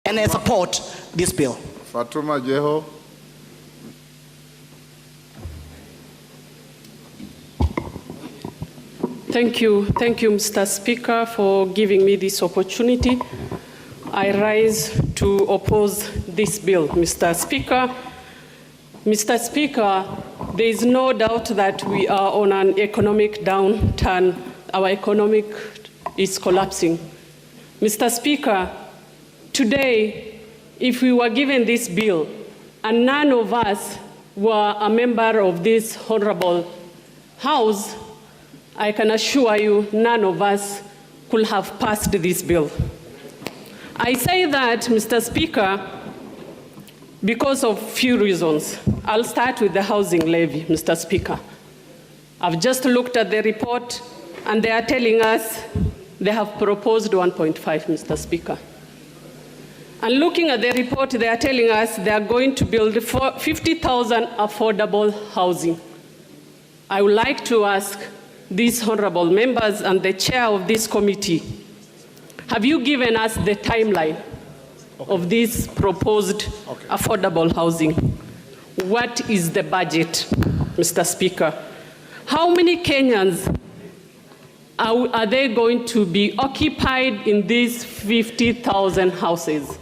and I support this bill. Fatuma Jeho. Thank you, Mr. Speaker, for giving me this opportunity. I rise to oppose this bill, Mr. Speaker. Mr. Speaker, there is no doubt that we are on an economic downturn. Our economic is collapsing. Mr. Speaker, today, if we were given this bill and none of us were a member of this honorable House, I can assure you none of us could have passed this bill. I say that, Mr. Speaker, because of few reasons. I'll start with the housing levy, Mr. Speaker. I've just looked at the report, and they are telling us they have proposed 1.5, Mr. Speaker. And looking at the report, they are telling us they are going to build 50,000 affordable housing. I would like to ask these honorable members and the chair of this committee, have you given us the timeline of this proposed affordable housing? What is the budget, Mr. Speaker? How many Kenyans are they going to be occupied in these 50,000 houses?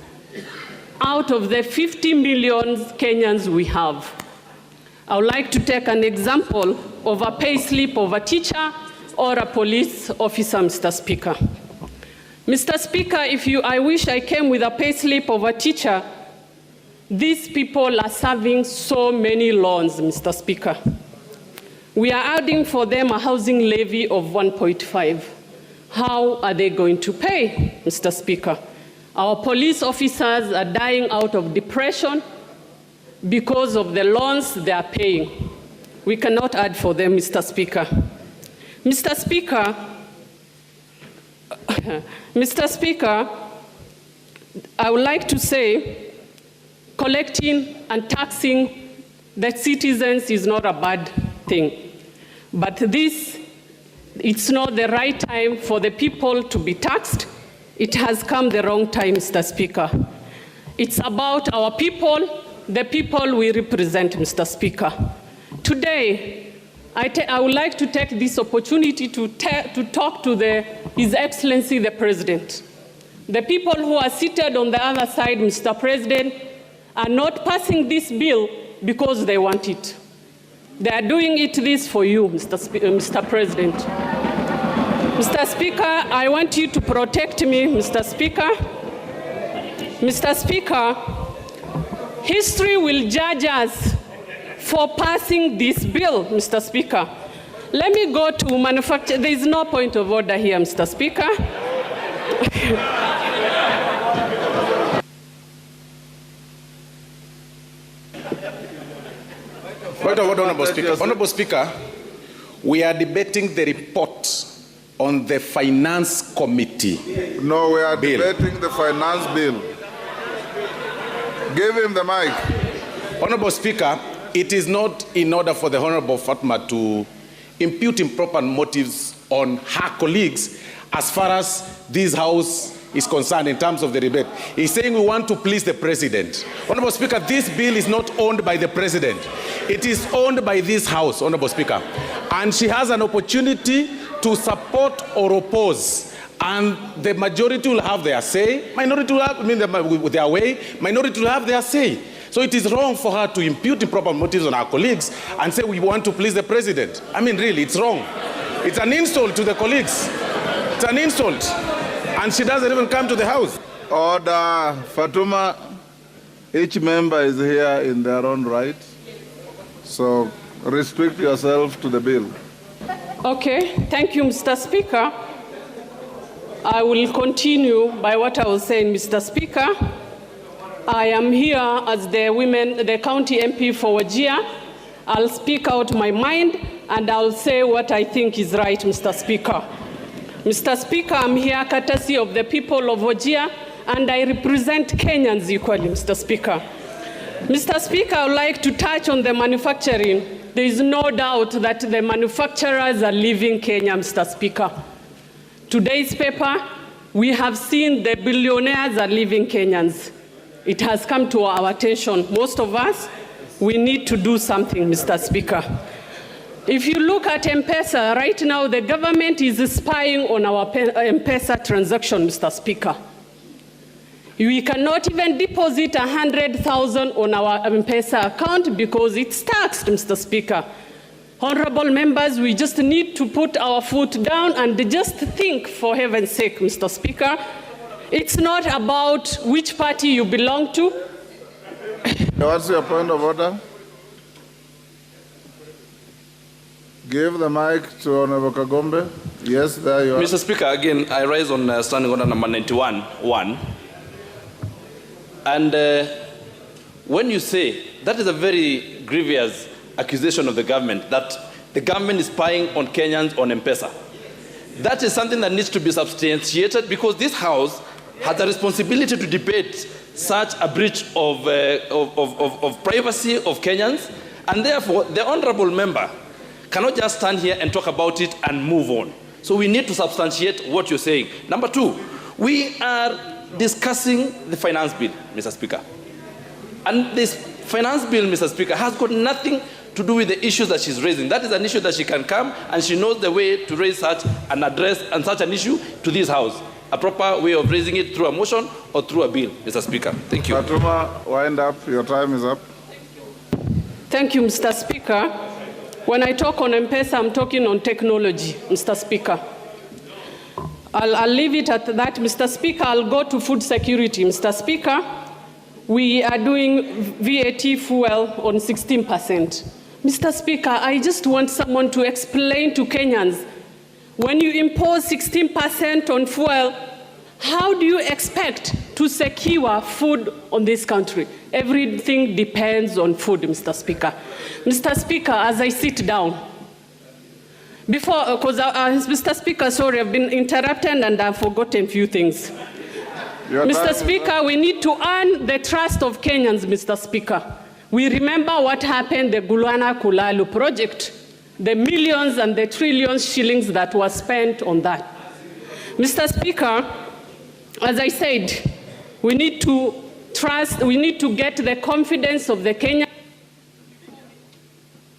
Out of the 50 million Kenyans we have, I would like to take an example of a pay slip of a teacher or a police officer, Mr. Speaker. Mr. Speaker, I wish I came with a pay slip of a teacher. These people are serving so many loans, Mr. Speaker. We are adding for them a housing levy of 1.5. How are they going to pay, Mr. Speaker? Our police officers are dying out of depression because of the loans they are paying. We cannot add for them, Mr. Speaker. Mr. Speaker, I would like to say collecting and taxing the citizens is not a bad thing. But it's not the right time for the people to be taxed. It has come the wrong time, Mr. Speaker. It's about our people, the people we represent, Mr. Speaker. Today, I would like to take this opportunity to talk to His Excellency the President. The people who are seated on the other side, Mr. President, are not passing this bill because they want it. They are doing this for you, Mr. President. Mr. Speaker, I want you to protect me, Mr. Speaker. Mr. Speaker, history will judge us for passing this bill, Mr. Speaker. Let me go to manufacture. There is no point of order here, Mr. Speaker. Point of order, Honorable Speaker. Honorable Speaker, we are debating the report on the Finance Committee. No, we are debating the finance bill. Give him the mic. Honorable Speaker, it is not in order for the Honorable Fatuma to impute improper motives on her colleagues as far as this House is concerned in terms of the debate. He's saying we want to please the President. Honorable Speaker, this bill is not owned by the President. It is owned by this House, Honorable Speaker. And she has an opportunity to support or oppose. And the majority will have their say. Minority will have their way. Minority will have their say. So it is wrong for her to impute improper motives on our colleagues and say we want to please the President. I mean, really, it's wrong. It's an insult to the colleagues. It's an insult. And she doesn't even come to the House. Order. Fatuma, each member is here in their own right. So restrict yourself to the bill. Okay, thank you, Mr. Speaker. I will continue by what I was saying, Mr. Speaker. I am here as the county MP for Wajir. I'll speak out my mind and I'll say what I think is right, Mr. Speaker. Mr. Speaker, I'm here courtesy of the people of Wajir and I represent Kenyans equally, Mr. Speaker. Mr. Speaker, I would like to touch on the manufacturing. There is no doubt that the manufacturers are leaving Kenya, Mr. Speaker. Today's paper, we have seen the billionaires are leaving Kenyans. It has come to our attention. Most of us, we need to do something, Mr. Speaker. If you look at M-Pesa, right now the government is spying on our M-Pesa transaction, Mr. Speaker. We cannot even deposit 100,000 on our M-Pesa account because it's taxed, Mr. Speaker. Honorable members, we just need to put our foot down and just think, for heaven's sake, Mr. Speaker. It's not about which party you belong to. What's your point of order? Give the mic to Honorable Kagombe. Yes, there you are. Mr. Speaker, again, I rise on standing order number 91.1. And when you say, that is a very grievous accusation of the government, that the government is spying on Kenyans on M-Pesa. That is something that needs to be substantiated because this House has a responsibility to debate such a breach of privacy of Kenyans, and therefore the honorable member cannot just stand here and talk about it and move on. So we need to substantiate what you're saying. Number two, we are discussing the finance bill, Mr. Speaker. And this finance bill, Mr. Speaker, has got nothing to do with the issues that she's raising. That is an issue that she can come and she knows the way to raise such an address and such an issue to this House. A proper way of raising it through a motion or through a bill, Mr. Speaker. Thank you. Fatuma, wind up. Your time is up. Thank you, Mr. Speaker. When I talk on M-Pesa, I'm talking on technology, Mr. Speaker. I'll leave it at that, Mr. Speaker. I'll go to food security, Mr. Speaker. We are doing VAT fuel on 16%. Mr. Speaker, I just want someone to explain to Kenyans, when you impose 16% on fuel, how do you expect to secure food on this country? Everything depends on food, Mr. Speaker. Mr. Speaker, as I sit down, Mr. Speaker, sorry, I've been interrupted and I've forgotten a few things. Mr. Speaker, we need to earn the trust of Kenyans, Mr. Speaker. We remember what happened, the Gulwana Kulalu project, the millions and the trillions shillings that were spent on that. Mr. Speaker, as I said, we need to trust, we need to get the confidence of the Kenyans.